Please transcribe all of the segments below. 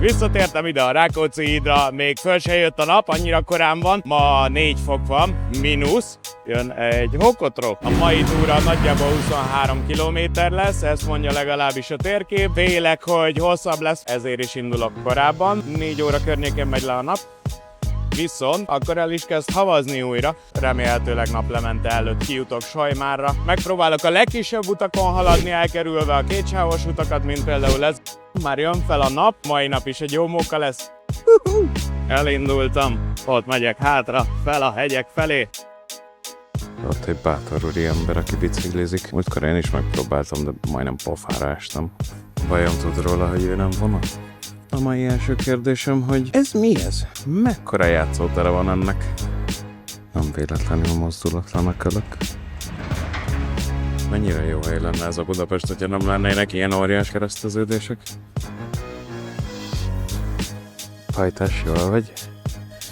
Visszatértem ide a Rákóczi-hídra, még föl se jött a nap, annyira korán van. Ma 4 fok van, mínusz. Jön egy hókotró. A mai túra nagyjából 23 km lesz, ezt mondja legalábbis a térkép. Vélek, hogy hosszabb lesz, ezért is indulok korábban. 4 óra környékén megy le a nap. Viszont akkor el is kezd havazni újra. Remélhetőleg naplemente előtt kijutok Sajmárra. Megpróbálok a legkisebb utakon haladni, elkerülve a kétsávos utakat, mint például ez. Már jön fel a nap, mai nap is egy jó móka lesz. Elindultam, ott megyek hátra, fel a hegyek felé. Ott egy bátor úri ember, aki biciklizik. Múltkor én is megpróbáltam, de majdnem pofára estem. Vajon tud róla, hogy ő nem vonat? A mai első kérdésem, hogy ez mi ez? Mekkora játszótere van ennek? Nem véletlenül mozdulatlanak ölök. Mennyire jó hely lenne ez a Budapest, hogyha nem lennének ilyen óriás kereszteződések? Hajtás, jól vagy?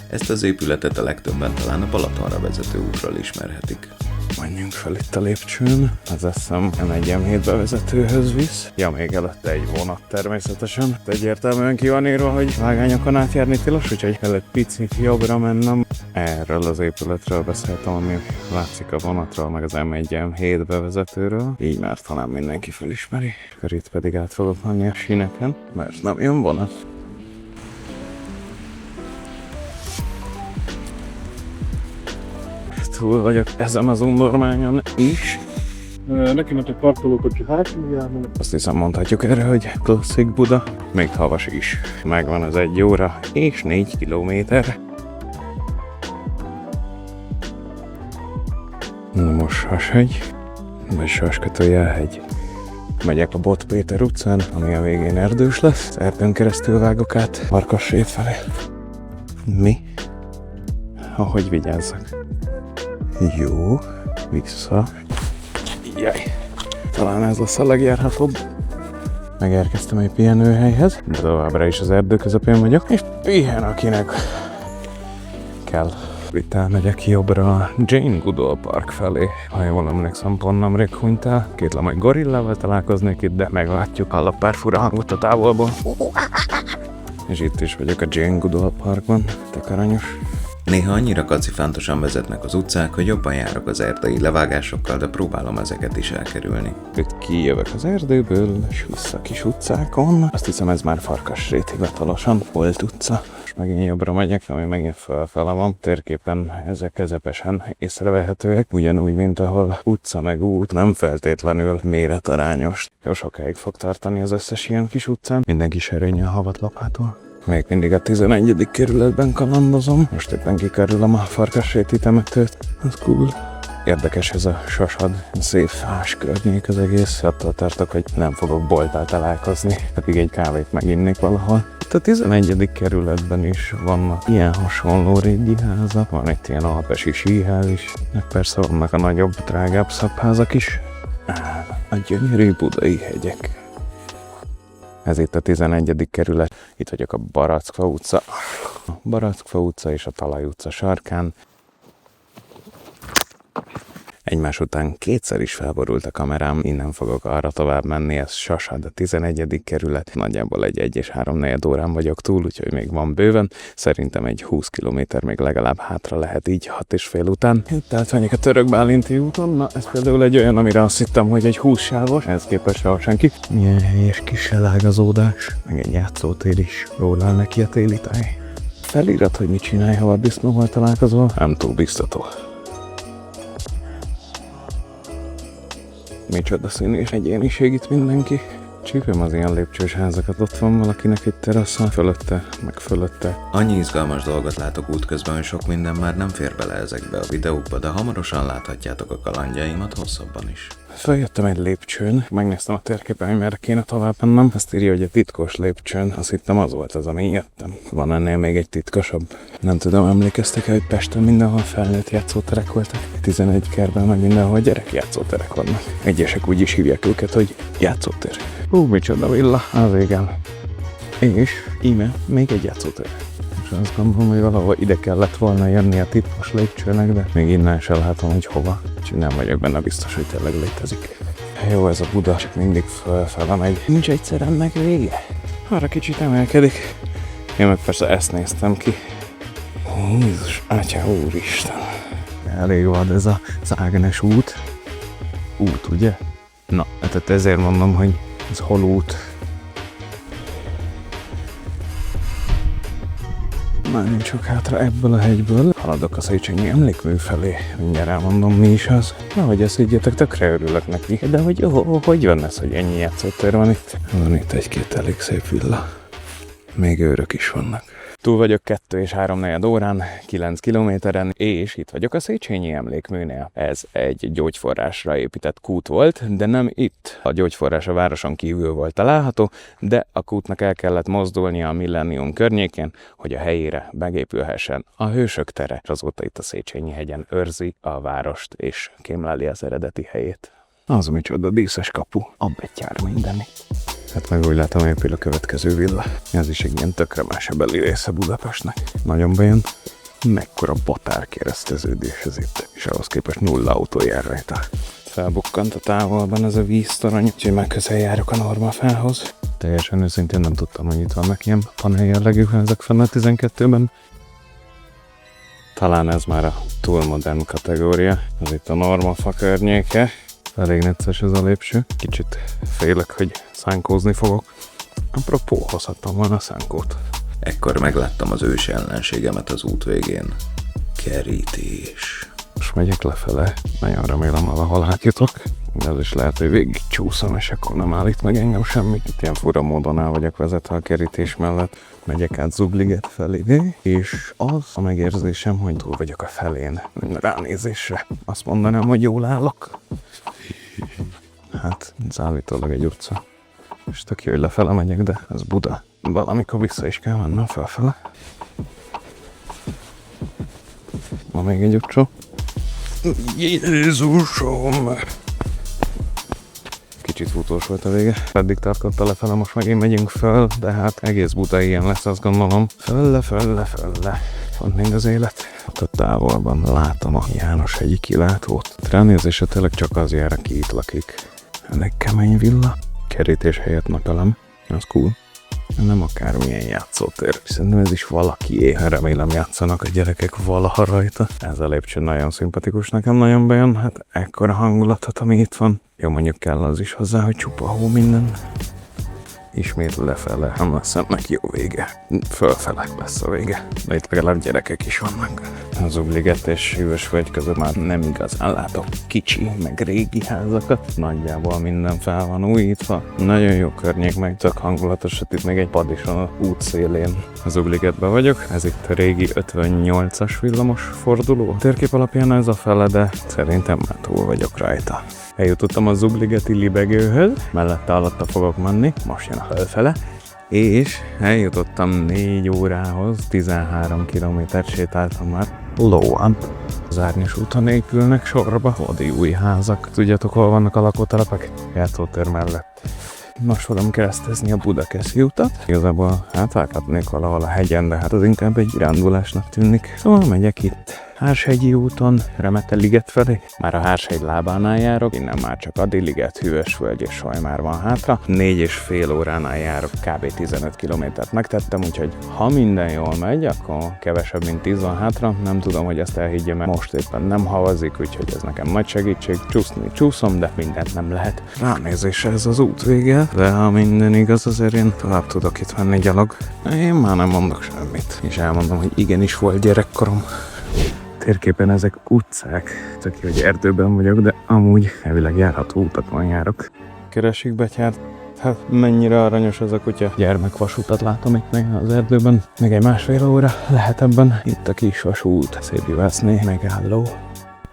Ezt az épületet a legtöbben talán a Balatonra vezető útról ismerhetik. Menjünk fel itt a lépcsőn. Az eszem M1-M7 bevezetőhöz visz. Ja, még előtte egy vonat természetesen. Egyértelműen ki van írva, hogy vágányokon átjárni tilos, úgyhogy kell egy picit jobbra mennem. Erről az épületről beszéltem, ami látszik a vonatról, meg az M1-M7 bevezetőről. Így már talán mindenki felismeri. Akkor itt pedig át fogok menni a síneken, mert nem jön vonat. Túl vagyok ezen az undormányon is. Neki ment egy parkolókocsi hátuljában. Azt hiszem mondhatjuk erre, hogy klasszik Buda. Még havas is. Megvan az 1 óra és 4 kilométer. Na most Sashegy, vagy Saskötőjelhegy. Megyek a Bot Péter utcán, ami a végén erdős lesz. Az erdőn keresztül vágok át Farkassét felé. Mi? Ahogy vigyázzak. Jó, vissza. Jaj, talán ez lesz a legjárhatóbb. Megérkeztem egy pihenőhelyhez, de továbbra is az erdő közepén vagyok, és pihen akinek kell. Itt elmegyek jobbra a Jane Goodall Park felé. Ha jól emlékszem, pont nemrég hunytál. Kétlem, hogy gorillával találkoznék itt, de meglátjuk. Hallok pár fura hangot a távolból. És itt is vagyok a Jane Goodall Parkban. Tök aranyos. Néha annyira kacifántosan vezetnek az utcák, hogy jobban járok az erdei levágásokkal, de próbálom ezeket is elkerülni. Itt kijövök az erdőből, és vissza kis utcákon. Azt hiszem, ez már Farkassét hivatalosan. Volt utca. És megint jobbra megyek, ami megint felfele van. Térképen ezek közepesen észrevehetőek, ugyanúgy, mint ahol utca meg út nem feltétlenül méretarányos. Jó sokáig fog tartani az összes ilyen kis utcán. Mindenki serénye a havatlapától. Még mindig a 11. kerületben kalandozom. Most éppen kikerülöm a Farkasséti temetőt. Ez cool. Érdekes ez a Sasad, szép fás környék az egész. Attól tartok, hogy nem fogok bolttal találkozni, pedig egy kávét meginnék valahol. Itt a 11. kerületben is vannak ilyen hasonló régi házak. Van itt ilyen alpesi síház is. Meg persze vannak a nagyobb, drágább szabházak is. A gyönyörű budai hegyek. Ez itt a 11. kerület, itt vagyok a Barackfa utca. A Barackfa utca és a Talaj utca sarkán. Egymás után kétszer is felborult a kamerám, innen fogok arra tovább menni, ez Sasad, a 11. kerület. Nagyjából egy 1 és 3/4 órán vagyok túl, úgyhogy még van bőven. Szerintem egy 20 kilométer még legalább hátra lehet így 6,5 után. Itt átvenjük a Török Bálinti úton, na ez például egy olyan, amire azt hittem, hogy egy 20 sávos, ehhez képest sehol senki. Milyen helyes kis elágazódás, meg egy játszótér is, jól áll neki a téli táj. Felirat, hogy mit csinálj, ha vaddisznóval találkozol, nem túl biztató. Micsoda szín és egyéniség itt mindenki. Csípem az ilyen lépcsős házakat, ott van valakinek egy terasza, fölötte, meg fölötte. Annyi izgalmas dolgot látok útközben, hogy sok minden már nem fér bele ezekbe a videókba, de hamarosan láthatjátok a kalandjaimat hosszabban is. Feljöttem egy lépcsőn, megnéztem a térképen, hogy merre kéne tovább mennem. Azt írja, hogy a titkos lépcsőn, azt hittem az volt az, ami jöttem. Van ennél még egy titkosabb. Nem tudom, emlékeztek-e, hogy Pesten mindenhol felnőtt játszóterek voltak? 11 kerben meg mindenhol gyerekjátszóterek vannak. Egyesek úgy is hívják őket, hogy játszótér. Micsoda villa, az igen. És íme még egy játszótér. És azt gondolom, hogy valahol ide kellett volna jönni a titkos lépcsőnek, de még innen sem látom, hogy hova. Úgyhogy nem vagyok benne biztos, hogy tényleg létezik. Jó ez a Buda, csak mindig fölfele megy. Nincs egyszer ennek vége. Arra kicsit emelkedik. Én meg persze ezt néztem ki. Jézus, Atya úristen. Elég vad ez az Ágnes út. Út, ugye? Na, hát ezért mondom, hogy ez hol út. Már nincs sok hátra ebből a hegyből. Haladok a Széchenyi emlékmű felé. Mindjárt elmondom, mi is az. Na, hogy ezt higgyetek, tökre örülök neki. De hogy van ez, hogy ennyi játszótér van itt? Van itt egy-két elég szép villa. Még őrök is vannak. Túl vagyok 2 és 3/4 órán, 9 kilométeren, és itt vagyok a Széchenyi emlékműnél. Ez egy gyógyforrásra épített kút volt, de nem itt. A gyógyforrás a városon kívül volt található, de a kútnak el kellett mozdulnia a Millennium környékén, hogy a helyére megépülhessen a Hősök tere. Azóta itt a Széchenyi hegyen őrzi a várost, és kémleli az eredeti helyét. Az micsoda díszes kapu, a betyár mindenit. Hát meg úgy látom, épül a következő villa. Ez is egy ilyen tökre másebeli része Budapestnek. Nagyon bejön. Mekkora batárkereszteződés ez itt. És ahhoz képest 0 autó jár rajta. Felbukkant a távolban ez a víztorony, úgyhogy már közel járok a Normafához. Teljesen őszintén nem tudtam, hogy itt vannak ilyen panel jellegű házak fenn a 12-ben. Talán ez már a túl modern kategória. Ez itt a Normafa környéke. Elég necces ez a lépcső. Kicsit félek, hogy szánkózni fogok. Apropó, hozhattam volna a szánkót. Ekkor megláttam az ősi ellenségemet az út végén. Kerítés. Most megyek lefele. Nagyon remélem, valahol átjutok. De az is lehet, hogy végig csúszom, és akkor nem állít meg engem semmi. Itt ilyen fura módon el vagyok vezetve a kerítés mellett. Megyek át Zugliget felé, és az a megérzésem, hogy túl vagyok a felén. Ránézésre azt mondanám, hogy jól állok. Hát, ez állítólag egy utca. És tök jó, hogy lefele megyek, de ez Buda. Valamikor vissza is kell mennem felfele. Ma még egy utca. Jézusom! Kicsit futós volt a vége. Eddig tartotta lefele, most megint megyünk föl, de hát egész Buda ilyen lesz, azt gondolom. Fölle. Pont mind az élet. Ott a távolban látom a Jánoshegyi kilátót. Ránézésre tényleg csak az jár, aki itt lakik. Elég kemény villa. Kerítés helyett napelem. Az cool. Nem akármilyen játszótér. Szerintem ez is valakié. Remélem játszanak a gyerekek valaha rajta. Ez a lépcső nagyon szimpatikus, nekem nagyon bejön. Hát ekkora hangulatot, ami itt van. Jó, mondjuk kell az is hozzá, hogy csupa hó minden. Ismét lefele, nem lesz ennek jó vége. Fölfele lesz a vége. De itt legalább gyerekek is vannak. Az Zugliget és Hűvösvölgy között már nem igazán látok kicsi, meg régi házakat. Nagyjából minden fel van újítva. Nagyon jó környék, meg tök hangulatos, hogy itt még egy pad is van az út szélén. Az Zugligetben vagyok. Ez itt a régi 58-as villamos forduló. A térkép alapján ez a fele, de szerintem már túl vagyok rajta. Eljutottam a Zugligeti libegőhöz, mellette alatta fogok menni, most jön a fölfele, és eljutottam 4 órához, 13 kilométert sétáltam már lóan. Az Árnyas úton épülnek sorba, vadi új házak. Tudjátok, hol vannak a lakótelepek? Játszótér mellett. Most fogom keresztezni a Budakeszi utat. Igazából átvághatnék valahol a hegyen, de hát az inkább egy kirándulásnak tűnik. Szóval megyek itt Hárshegyi úton, Remete-liget felé. Már a Hárshegy lábánál járok, innen már csak Adi-liget, Hűvösvölgy és Sajmár van hátra. 4,5 óránál járok, kb. 15 kilométert megtettem, úgyhogy ha minden jól megy, akkor kevesebb, mint 10 van hátra. Nem tudom, hogy ezt elhiggyem, mert most éppen nem havazik, úgyhogy ez nekem nagy segítség. Csúszni csúszom, de mindent nem lehet. Ránézésre ez az út vége, de ha minden igaz, azért én tovább tudok itt menni gyalog. Én már nem mondok semmit, és elmondom, hogy igenis volt gyerekkorom. Térképen ezek utcák, csak hogy erdőben vagyok, de amúgy elvileg járható utakon járok. Keresik Betyárt, hát mennyire aranyos az a kutya. Gyermekvasutat látom itt még az erdőben. Még egy 1,5 óra lehet ebben. Itt a kis vasút, szép Juhászné megálló.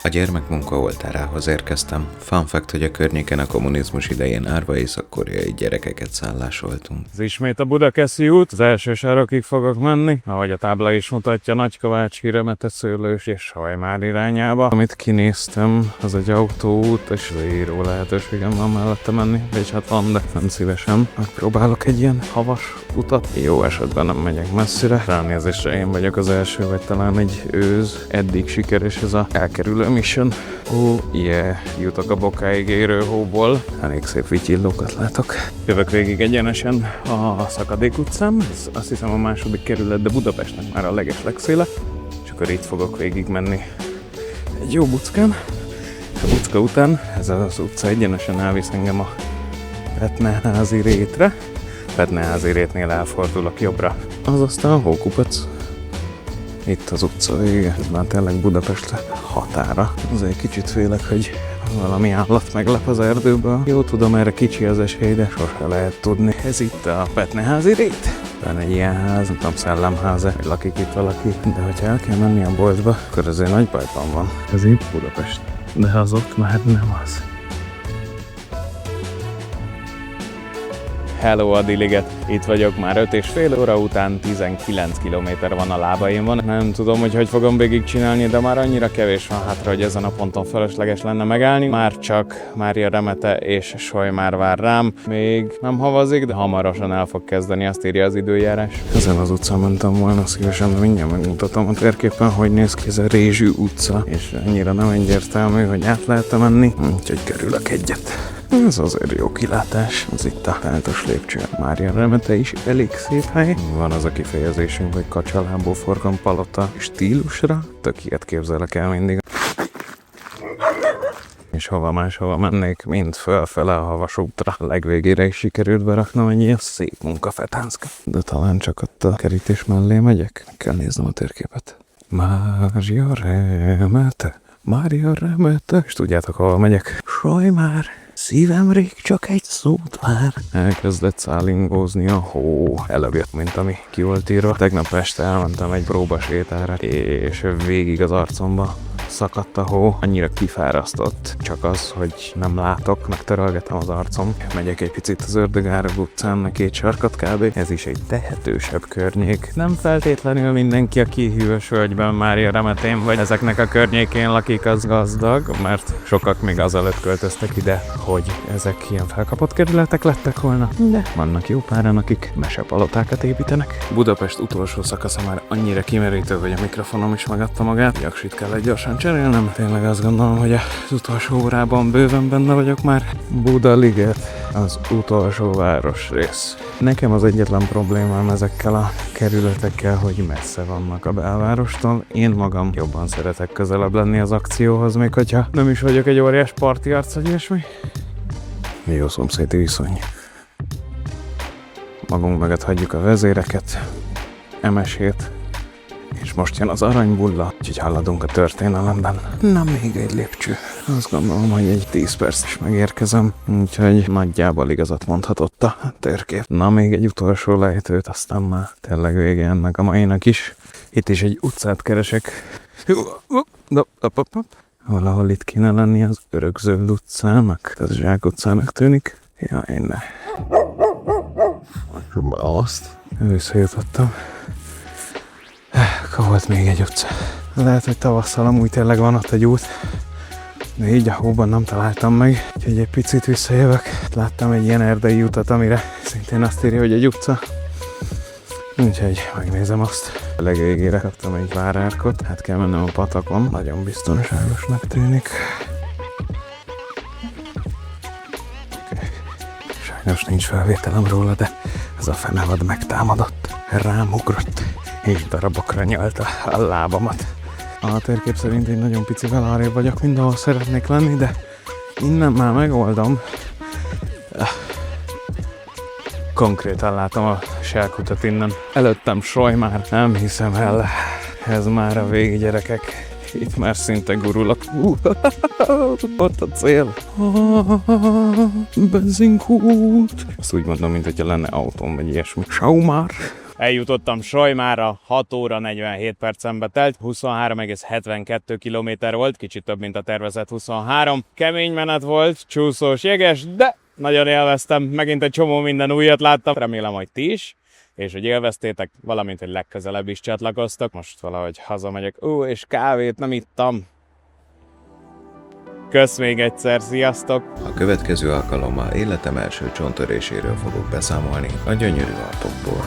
A gyermekmunka oltárához érkeztem. Fun fact, hogy a környéken a kommunizmus idején árva észak-koreai gyerekeket szállásoltunk. Ez ismét a Budakeszi út, az első sarokig fogok menni, ahogy a tábla is mutatja, Nagykovácsi, Remete, Szőlős és Sajmár irányába. Amit kinéztem, az egy autóút, és leíró lehetőségem van mellette menni, és hát van, de nem szívesen. Megpróbálok egy ilyen havas utat. Jó esetben nem megyek messzire. Ránézésre én vagyok az első, vagy talán egy őz. Eddig sikeres ez a elkerülő mission. Jutok a bokáig érő hóból. Elég szép vityillókat látok. Jövök végig egyenesen a Szakadék utcán. Ez azt hiszem a második kerület, de Budapestnek már a legszéle. És akkor itt fogok végig menni egy jó buckán. A bucka után ez az utca egyenesen elvisz engem a Petneházi rétre. Petneházi rétnél elfordulok jobbra. Az aztán a Hókupac. Itt az utca vége, ez már tényleg Budapest határa. Azért kicsit félek, hogy valami állat meglep az erdőből. Jó tudom, erre kicsi az esély, de sose lehet tudni. Ez itt a Petneházi rét. Van egy ilyen ház, nem tudom, szellemháza, hogy lakik itt valaki. De hogyha el kell menni a boltba, akkor azért nagy bajban van. Ez itt Budapest. De az ott már nem az. Hello Adiliget! Itt vagyok már 5,5 óra után, 19 km van a lábaimon. Nem tudom, hogy fogom végigcsinálni, de már annyira kevés van hátra, hogy ezen a ponton felesleges lenne megállni. Már csak Mária Remete és Solymár vár rám. Még nem havazik, de hamarosan el fog kezdeni, azt írja az időjárás. Ezen az utcán mentem volna szívesen, de mindjárt megmutatom a térképen, hogy néz ki ez a Rézsű utca. És annyira nem egyértelmű, hogy át lehet menni, úgyhogy kerülök egyet. Ez azért jó kilátás, ez itt a táltos lépcső. Mária Remete is elég szép hely. Van az a kifejezésünk, hogy kacsalábú forgom palota stílusra. Tök ilyet képzelek el mindig. És hova máshova mennék, mint fölfele a Havas útra. A legvégére is sikerült beraknom egy ilyen szép munkafetánszka. De talán csak ott a kerítés mellé megyek. Kell néznem a térképet. Mária Remete. És tudjátok, hova megyek? Solymár. Szívem rég csak egy szót vár. Elkezdett szállingózni a hó. Előbb jött, mint ami ki volt írva. Tegnap este elmentem egy próbasétára, és végig az arcomba szakadt a hó. Annyira kifárasztott. Csak az, hogy nem látok, megtörölgetem az arcom. Megyek egy picit az Ördögárok utcán, 2 sarkat kb. Ez is egy tehetősebb környék. Nem feltétlenül mindenki, aki hűvös völgyben Mária Remetén vagy ezeknek a környékén lakik, az gazdag, mert sokak még azelőtt költöztek ide, hogy ezek ilyen felkapott kerületek lettek volna. De vannak jó páran, akik mesepalotákat építenek. Budapest utolsó szakasza már annyira kimerítő, hogy a mikrofonom is megadta magát. Jaksit kell egy gyorsan cserélnem. Tényleg azt gondolom, hogy az utolsó órában bőven benne vagyok már. Budaliget, az utolsó városrész. Nekem az egyetlen problémám ezekkel a kerületekkel, hogy messze vannak a belvárostól. Én magam jobban szeretek közelebb lenni az akcióhoz, még hogyha nem is vagyok egy óriás parti arc, vagy ilyesmi. Jó szomszédi viszony. Magunk mögött hagyjuk a vezéreket, Emesét, és most jön az aranybulla, úgyhogy haladunk a történelemben. Na, még egy lépcső. Azt gondolom, hogy egy 10 perc is megérkezem, úgyhogy nagyjából igazat mondhatott a térkép. Na, még egy utolsó lejtőt, aztán már tényleg vége ennek a mainak is. Itt is egy utcát keresek. Valahol itt kéne lenni az Örökzöld utcának. Ez Zsák utcának tűnik. Ja, én ne. Azt? Visszajutottam. Akkor volt még egy utca. Lehet, hogy tavasszal amúgy tényleg van ott egy út, de így a hóban nem találtam meg. Úgyhogy egy picit visszajövök. Láttam egy ilyen erdei utat, amire szintén azt írja, hogy egy utca. Úgyhogy megnézem azt. A legvégére kaptam egy várárkot. Hát kell mennem a patakon. Nagyon biztonságosnak tűnik. Okay. Sajnos nincs felvételem róla, de ez a fenevad megtámadott. Rám ugrott, és darabokra nyalta a lábamat. A térkép szerint én nagyon picivel arrébb vagyok, mindenhol szeretnék lenni, de innen már megoldom. Konkrétan látom a Selkutat innen. Előttem Solymár, nem hiszem el. Ez már a vég, gyerekek. Itt már szinte gurulok. Ott a cél. Benzinkút. Azt úgy mondom, mint hogyha lenne autóm, vagy ilyesmi. Solymár. Eljutottam Solymárra, 6 óra 47 percembe telt, 23,72 km volt, kicsit több, mint a tervezett 23. Kemény menet volt, csúszós, jeges, de nagyon élveztem, megint egy csomó minden újat láttam, remélem, hogy ti is, és hogy élveztétek, valamint, hogy legközelebb is csatlakoztok. Most valahogy hazamegyek, és kávét nem ittam. Kösz még egyszer, sziasztok! A következő alkalommal életem első csontöréséről fogok beszámolni a gyönyörű Alpokból.